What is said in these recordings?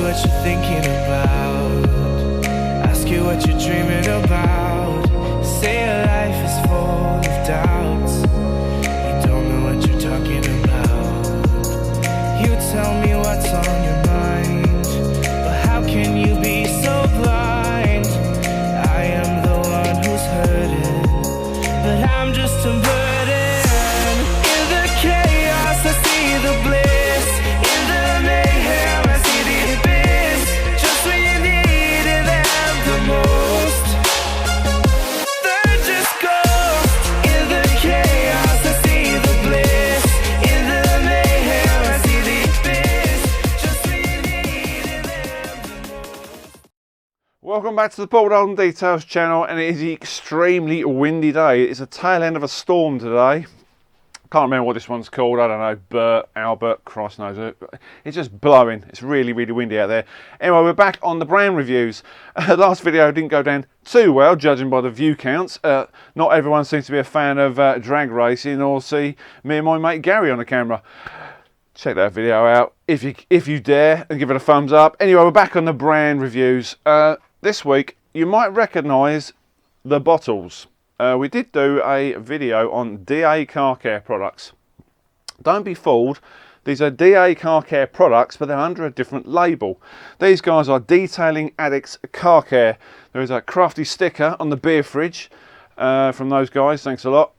what you're thinking about, ask you what you're dreaming about. Say your life is full of doubts, you don't know what you're talking about. You tell me what's on your mind, but how can you be so blind? I am the one who's hurting, but I'm just a burden. In the chaos I see the bliss, in the mayhem I see the abyss. Just when you needed them the most, they're just ghosts. In the chaos I see the bliss, in the mayhem I see the abyss. Just when you needed them the most. Welcome back to the Bald Old Details channel, and it is an extremely windy day. It's a tail end of a storm today. Can't remember what this one's called, I don't know, Bert, Albert, Christ knows it. It's just blowing, it's really, really windy out there. Anyway, we're back on the brand reviews. The last video didn't go down too well, judging by the view counts. Not everyone seems to be a fan of drag racing or see me and my mate Gary on the camera. Check that video out if you dare, and give it a thumbs up. Anyway, we're back on the brand reviews. This week, you might recognise the bottles. We did do a video on DA car care products. Don't be fooled, these are DA car care products, but they're under a different label. These guys are Detailing Addicts Car Care. There is a crafty sticker on the beer fridge from those guys, thanks a lot.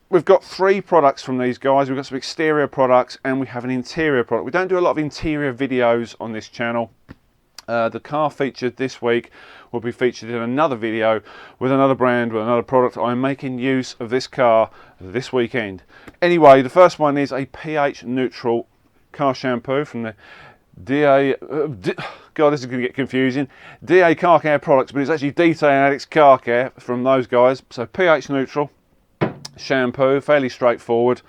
We've got 3 products from these guys. We've got some exterior products and we have an interior product. We don't do a lot of interior videos on this channel. The car featured this week will be featured in another video with another brand, with another product. I'm making use of this car this weekend. Anyway, the first one is a pH neutral car shampoo from the DA, God, this is going to get confusing, DA Car Care products, but it's actually Detailing Addicts Car Care from those guys. So pH neutral shampoo, fairly straightforward.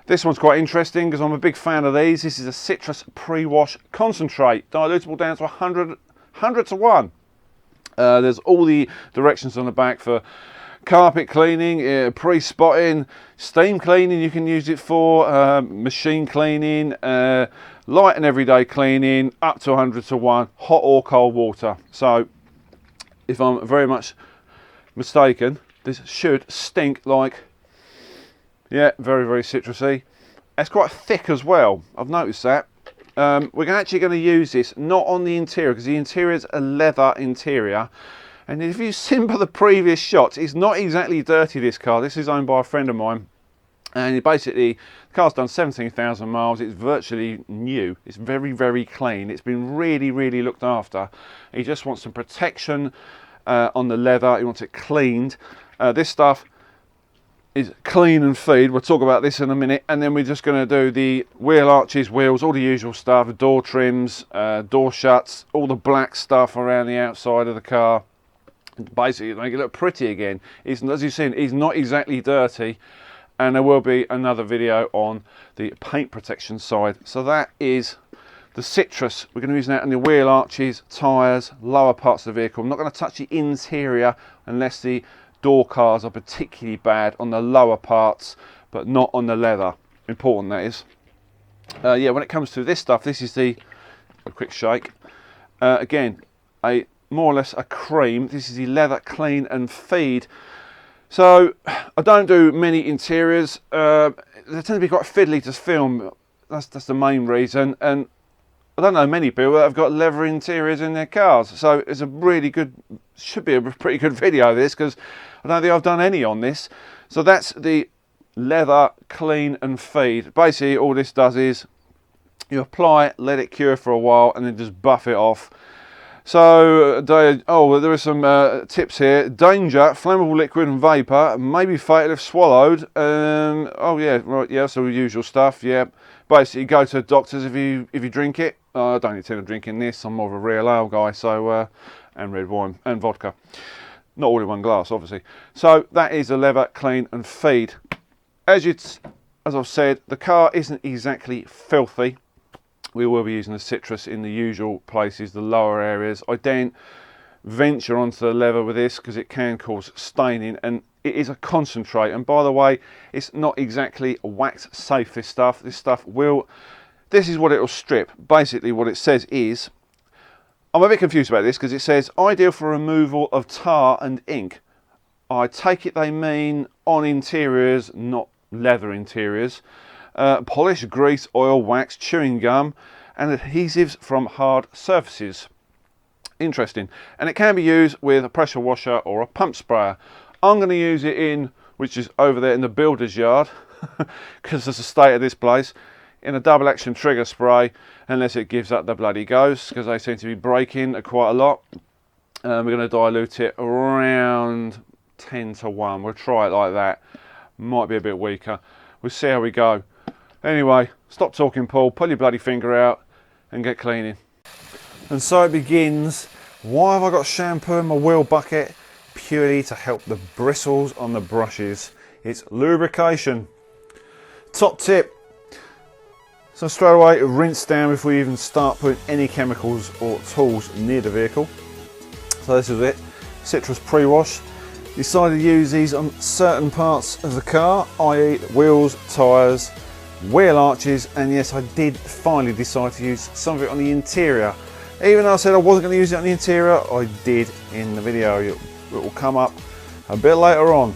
This one's quite interesting because I'm a big fan of these. This is a citrus pre-wash concentrate, dilutable down to 100 to 1. There's all the directions on the back for carpet cleaning, pre-spotting, steam cleaning you can use it for, machine cleaning, light and everyday cleaning, up to 100 to 1, hot or cold water. So if I'm very much mistaken, this should stink like, yeah, very, very citrusy. It's quite thick as well, I've noticed that. We're actually going to use this not on the interior, because the interior is a leather interior. And if you've seen by the previous shots, it's not exactly dirty, this car. This is owned by a friend of mine. And basically, the car's done 17,000 miles. It's virtually new. It's very, very clean. It's been really, really looked after. He just wants some protection on the leather. He wants it cleaned. This stuff is clean and feed. We'll talk about this in a minute, and then we're just going to do the wheel arches, wheels, all the usual stuff, door trims, door shuts, all the black stuff around the outside of the car, basically make it look pretty again. It's, as you've seen, it's not exactly dirty, and there will be another video on the paint protection side. So that is the citrus. We're going to use that on the wheel arches, tyres, lower parts of the vehicle. I'm not going to touch the interior unless the door cars are particularly bad, on the lower parts, but not on the leather. Important, that is. Yeah, when it comes to this stuff, this is a quick shake. Again, a more or less a cream. This is the leather clean and feed. So I don't do many interiors. They tend to be quite fiddly to film. That's the main reason. And I don't know many people that have got leather interiors in their cars. So it's a really good, should be a pretty good video, this, because I don't think I've done any on this. So that's the leather clean and feed. Basically all this does is you apply it, let it cure for a while, and then just buff it off. So there are some tips here. Danger: flammable liquid and vapor may be fatal if swallowed. Oh yeah, right, yeah, so the usual stuff. Yeah, basically go to doctors if you drink it. I don't intend on drinking this. I'm more of a real ale guy, so and red wine and vodka. Not all in one glass, obviously. So that is the leather clean and feed. As I've said, the car isn't exactly filthy. We will be using the citrus in the usual places, the lower areas. I don't venture onto the leather with this because it can cause staining, and it is a concentrate. And by the way, it's not exactly wax safe, this stuff. This is what it will strip. Basically what it says is I'm a bit confused about this because it says ideal for removal of tar and ink. I take it they mean on interiors, not leather interiors. Polish, grease, oil, wax, chewing gum and adhesives from hard surfaces. Interesting. And it can be used with a pressure washer or a pump sprayer. I'm going to use it in, which is over there in the builder's yard, because of the state of this place, in a double action trigger spray, unless it gives up the bloody ghost, because they seem to be breaking quite a lot. We're going to dilute it around 10 to 1. We'll try it like that. Might be a bit weaker. We'll see how we go. Anyway, stop talking, Paul. Pull your bloody finger out and get cleaning. And so it begins. Why have I got shampoo in my wheel bucket? Purely to help the bristles on the brushes. It's lubrication. Top tip. So straight away, rinse down before you even start putting any chemicals or tools near the vehicle. So this is it. Citrus pre-wash. Decided to use these on certain parts of the car, i.e. wheels, tyres, wheel arches, and yes, I did finally decide to use some of it on the interior. Even though I said I wasn't going to use it on the interior, I did in the video. It will come up a bit later on.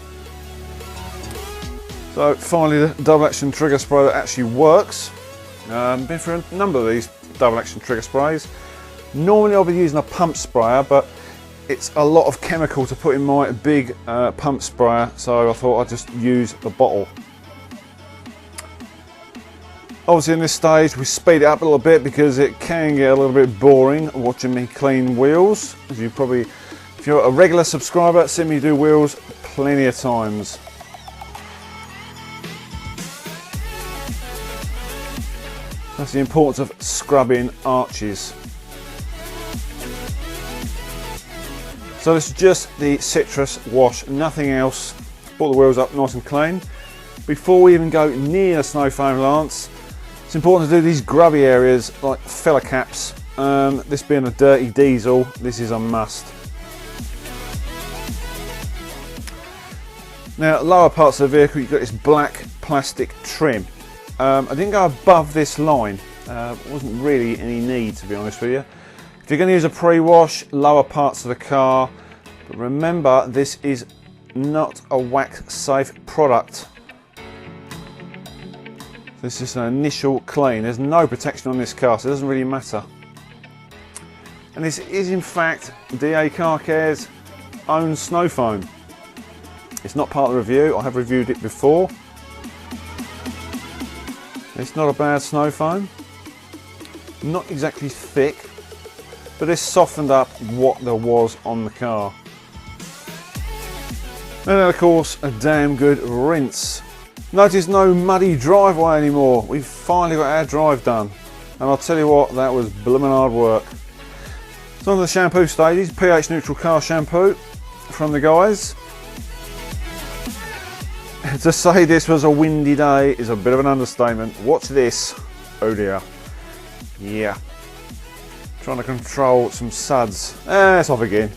So finally the double action trigger spray that actually works. Been through a number of these double action trigger sprays. Normally I'll be using a pump sprayer, but it's a lot of chemical to put in my big pump sprayer, so I thought I'd just use the bottle. Obviously in this stage we speed it up a little bit because it can get a little bit boring watching me clean wheels. As you probably, if you're a regular subscriber, see me do wheels plenty of times. That's the importance of scrubbing arches. So this is just the citrus wash, nothing else. Brought the wheels up nice and clean. Before we even go near the snow foam lance, it's important to do these grubby areas like filler caps. This being a dirty diesel, this is a must. Now, lower parts of the vehicle, you've got this black plastic trim. I didn't go above this line. Wasn't really any need, to be honest with you. If you're going to use a pre-wash, lower parts of the car, but remember this is not a wax safe product. This is an initial clean. There's no protection on this car, so it doesn't really matter. And this is in fact DA Car Care's own snow foam. It's not part of the review, I have reviewed it before. It's not a bad snow foam. Not exactly thick, but it's softened up what there was on the car. And then of course a damn good rinse. Notice no muddy driveway anymore. We've finally got our drive done. And I'll tell you what, that was blooming hard work. So on to the shampoo stages, pH neutral car shampoo from the guys. To say this was a windy day is a bit of an understatement. Watch this. Oh dear. Yeah. Trying to control some suds. It's off again.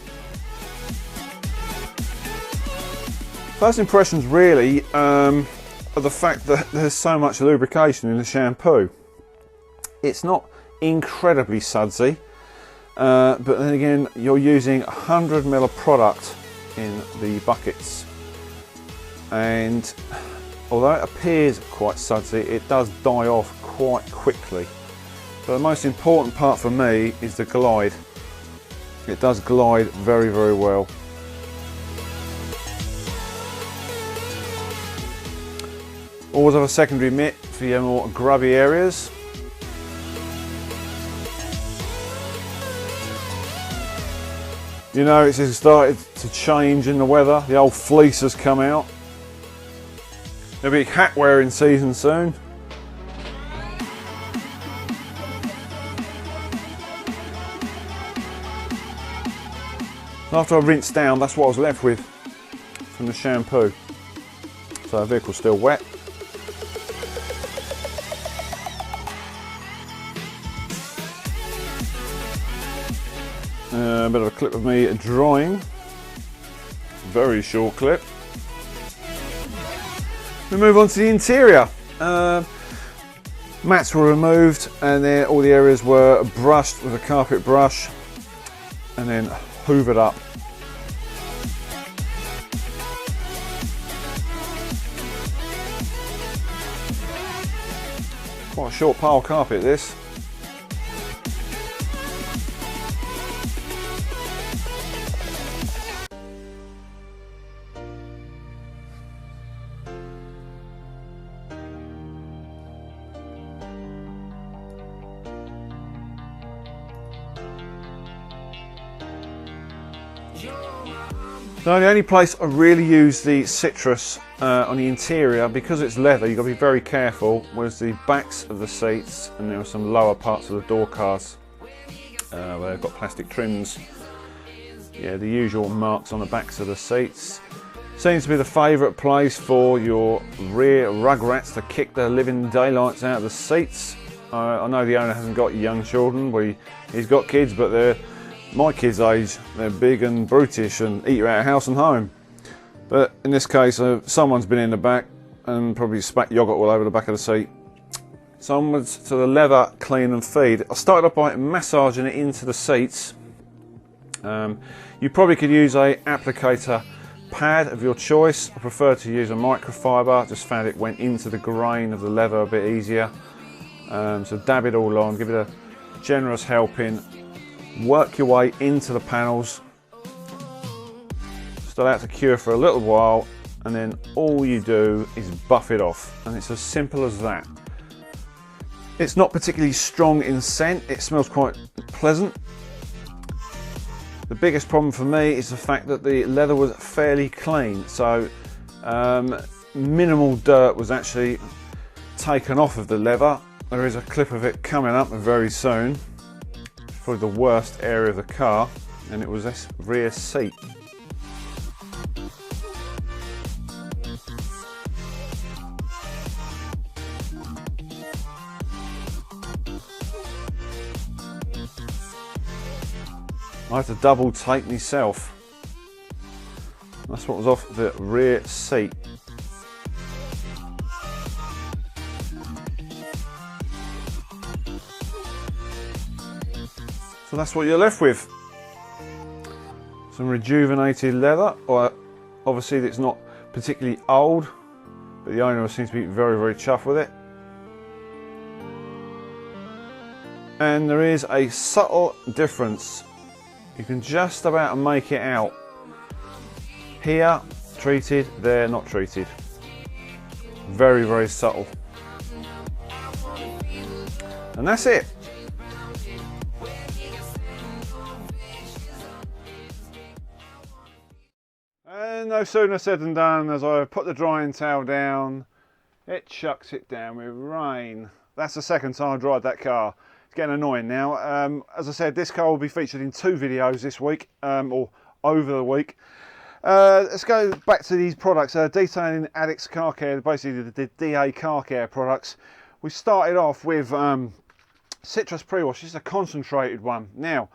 First impressions really of the fact that there's so much lubrication in the shampoo. It's not incredibly sudsy, but then again you're using 100 ml of product in the buckets, and although it appears quite sudsy, it does die off quite quickly. But the most important part for me is the glide. It does glide very, very well. Always have a secondary mitt for your more grubby areas. You know, it's started to change in the weather. The old fleece has come out. There'll be hat wearing season soon. After I rinsed down, that's what I was left with from the shampoo. So the vehicle's still wet. A bit of a clip of me drying. Very short clip. We move on to the interior. Mats were removed and then all the areas were brushed with a carpet brush. and then hoovered up. Quite a short pile carpet this. Now, the only place I really use the citrus on the interior, because it's leather, you've got to be very careful, was the backs of the seats, and there are some lower parts of the door cards where they've got plastic trims. Yeah, the usual marks on the backs of the seats. Seems to be the favourite place for your rear rugrats to kick the living daylights out of the seats. I know the owner hasn't got young children, he's got kids, but they're my kids' age. They're big and brutish and eat you out of house and home. But in this case, someone's been in the back and probably spat yogurt all over the back of the seat. So onwards to the leather clean and feed. I started off by massaging it into the seats. You probably could use a applicator pad of your choice. I prefer to use a microfiber. Just found it went into the grain of the leather a bit easier. So dab it all on, give it a generous helping. Work your way into the panels, just allow it to cure for a little while, and then all you do is buff it off, and it's as simple as that. It's not particularly strong in scent, it smells quite pleasant. The biggest problem for me is the fact that the leather was fairly clean, so minimal dirt was actually taken off of the leather. There is a clip of it coming up very soon. Probably the worst area of the car, and it was this rear seat. I had to double tape myself. That's what was off the rear seat. So that's what you're left with. Some rejuvenated leather. Or obviously it's not particularly old, but the owner seems to be very, very chuffed with it. And there is a subtle difference. You can just about make it out. Here, treated, there, not treated. Very, very subtle. And that's it. And no sooner said than done, as I put the drying towel down, it chucks it down with rain. That's the second time I dried that car. It's getting annoying now. As I said, this car will be featured in 2 videos this week, or over the week. Let's go back to these products. Detailing Addicts Car Care, basically the DA Car Care products. We started off with Citrus Pre-Wash. This is a concentrated one. Now,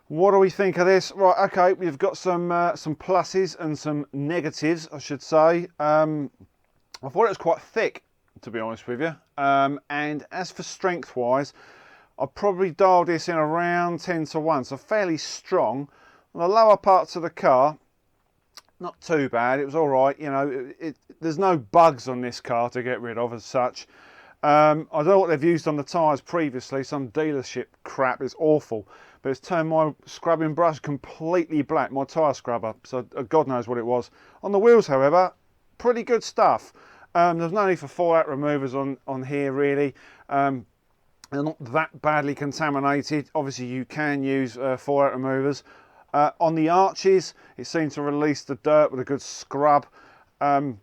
what do we think of this? Right, okay, we've got some pluses and some negatives, I should say. I thought it was quite thick, to be honest with you. And as for strength-wise, I probably dialed this in around 10-1, so fairly strong. On the lower parts of the car, not too bad. It was all right. You know, there's no bugs on this car to get rid of as such. I don't know what they've used on the tyres previously. Some dealership crap. It's awful. But it's turned my scrubbing brush completely black, my tyre scrubber, so God knows what it was. On the wheels, however, pretty good stuff. There's no need for fallout removers on here, really. They're not that badly contaminated. Obviously, you can use fallout removers. On the arches, it seemed to release the dirt with a good scrub. And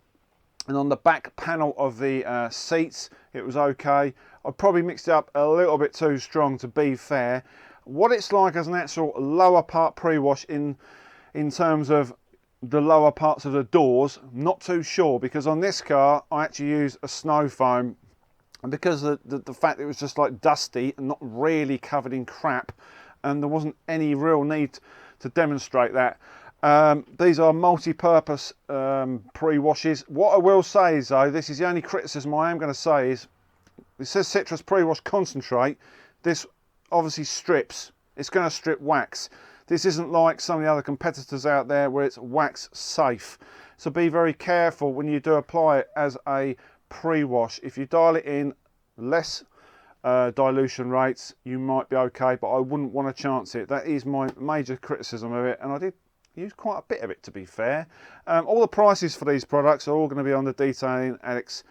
on the back panel of the seats, it was okay. I probably mixed it up a little bit too strong, to be fair. What it's like as an actual lower part pre-wash in terms of the lower parts of the doors, not too sure, because on this car I actually used a snow foam, and because of the fact it was just like dusty and not really covered in crap, and there wasn't any real need to demonstrate that. These are multi-purpose pre-washes. What I will say is, though, this is the only criticism I am going to say, is it says Citrus Pre-Wash Concentrate. This obviously strips. It's going to strip wax. This isn't like some of the other competitors out there where it's wax safe. So be very careful when you do apply it as a pre-wash. If you dial it in less dilution rates, you might be okay, but I wouldn't want to chance it. That is my major criticism of it, and I did use quite a bit of it, to be fair. All the prices for these products are all going to be on the Detailing Addicts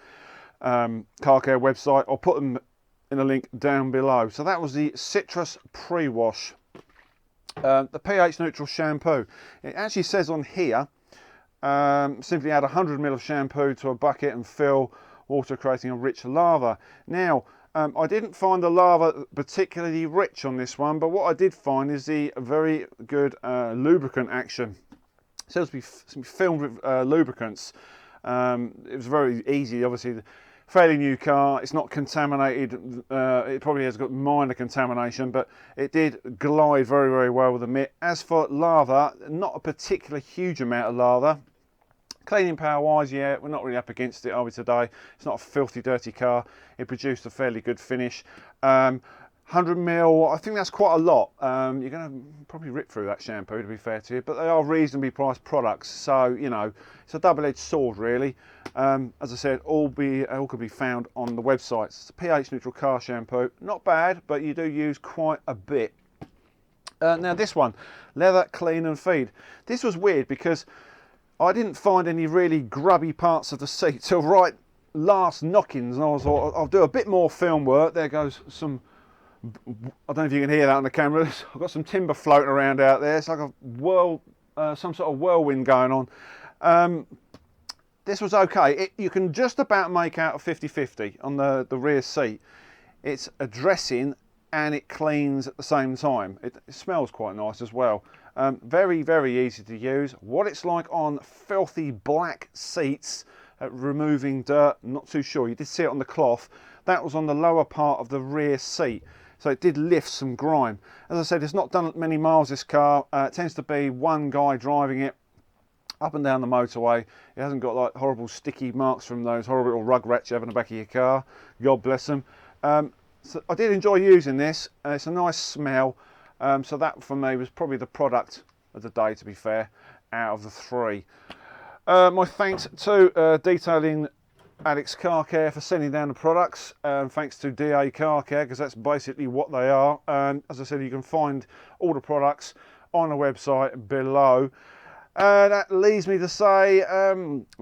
car care website. I'll put them in a link down below. So that was the citrus pre-wash, the pH neutral shampoo. It actually says on here, simply add 100 ml of shampoo to a bucket and fill, water creating a rich lather. Now, I didn't find the lather particularly rich on this one, but what I did find is the very good lubricant action. It says to be filled with lubricants. It was very easy, obviously. Fairly new car, it's not contaminated, it probably has got minor contamination, but it did glide very, very well with the mitt. As for lather, not a particular huge amount of lather. Cleaning power wise, yeah, we're not really up against it, are we, today? It's not a filthy, dirty car. It produced a fairly good finish. 100 ml, I think that's quite a lot. You're going to probably rip through that shampoo, to be fair to you, but they are reasonably priced products, so you know, it's a double-edged sword, really. As I said, all can be found on the websites. It's a pH neutral car shampoo, not bad, but you do use quite a bit. Now this one, leather, clean and feed. This was weird because I didn't find any really grubby parts of the seat till right last knockings, and I was like, I'll do a bit more film work. There goes some, I don't know if you can hear that on the camera. I've got some timber floating around out there. It's like a some sort of whirlwind going on. This was okay. You can just about make out a 50-50 on the rear seat. It's addressing and it cleans at the same time. It smells quite nice as well. Very, very easy to use. What it's like on filthy black seats, removing dirt, not too sure. You did see it on the cloth. That was on the lower part of the rear seat. So it did lift some grime. As I said, it's not done many miles, this car. It tends to be one guy driving it up and down the motorway. It hasn't got like horrible sticky marks from those horrible little rug rats you have in the back of your car. God bless them. So I did enjoy using this. It's a nice smell. So that for me was probably the product of the day, to be fair, out of the three. My thanks to Detailing Addicts Car Care for sending down the products. Thanks to DA Car Care, because that's basically what they are. As I said, you can find all the products on the website below. That leaves me to say,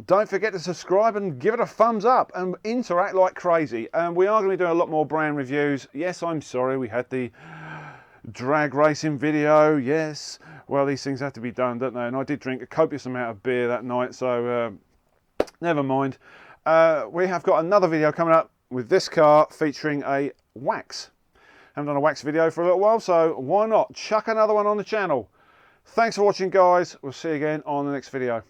don't forget to subscribe and give it a thumbs up and interact like crazy. We are going to be doing a lot more brand reviews. Yes, I'm sorry, we had the drag racing video. Yes, well, these things have to be done, don't they? And I did drink a copious amount of beer that night, so never mind. We have got another video coming up with this car featuring a wax. Haven't done a wax video for a little while, so why not chuck another one on the channel? Thanks for watching, guys. We'll see you again on the next video.